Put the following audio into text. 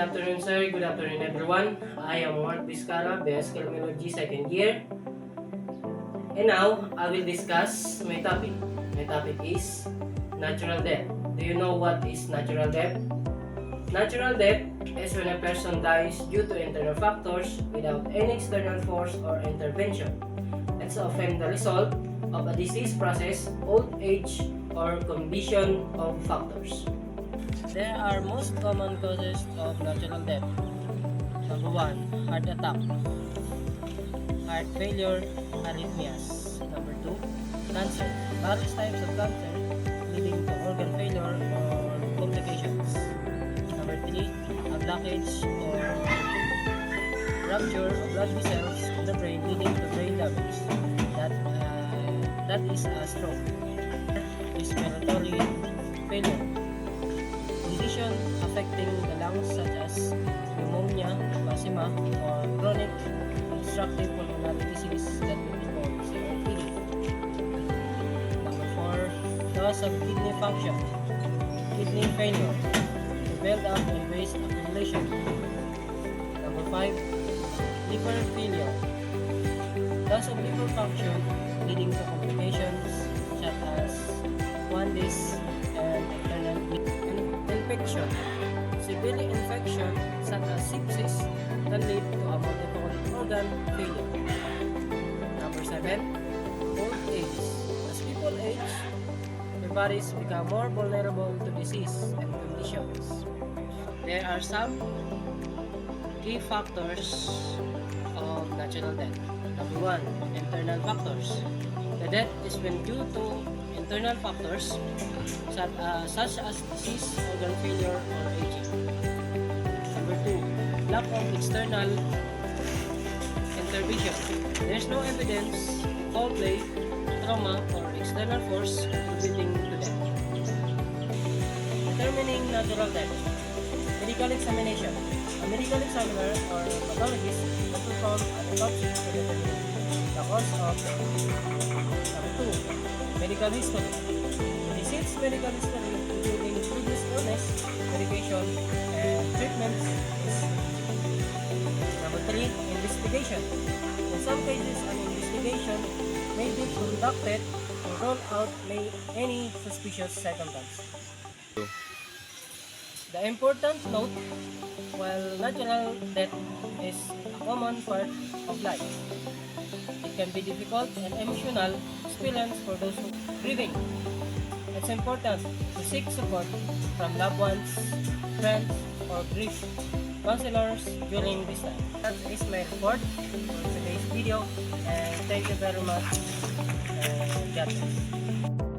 afternoon, sir. Good afternoon, everyone. I am Mark Vizcara, BS Criminology 2nd year. And now, I will discuss my topic. My topic is natural death. Do you know what is natural death? Natural death is when a person dies due to internal factors without any external force or intervention. It's often the result of a disease process, old age, or combination of factors. There are most common causes of natural death. Number 1, heart attack, heart failure, arrhythmias. Number 2, cancer, various types of cancer leading to organ failure or complications. Number 3, a blockage or rupture of blood vessels in the brain leading to brain damage. That is a stroke. Respiratory failure, condition affecting the lungs such as pneumonia, asthma, or chronic obstructive pulmonary disease that we call COPD. Number 4, loss of kidney function, kidney failure, build-up and waste accumulation. Number 5, liver failure, loss of liver function leading to complications such as jaundice and internal infection. Severe infection such as sepsis can lead to a multiple organ failure. Number 7, old age. As people age, their bodies become more vulnerable to disease and conditions. There are some key factors of natural death. Number 1, internal factors. The death is when due to internal factors such as disease, organ failure, or aging. Number 2, lack of external intervention. There is no evidence, foul play, trauma, or external force contributing to death. Determining natural death. Medical examination. A medical examiner or pathologist will perform an autopsy to determine the cause of death. Number 2, medical history. Disease medical history including previous illness, medication, and treatments is. Number 3, investigation. In some cases, an investigation may be conducted to rule out any suspicious circumstance. The important note, while natural death is a common part of life, it can be difficult and emotional experience for those who are grieving. It's important to seek support from loved ones, friends, or grief counselors during this time. That is my report for today's video, and thank you very much, and God bless.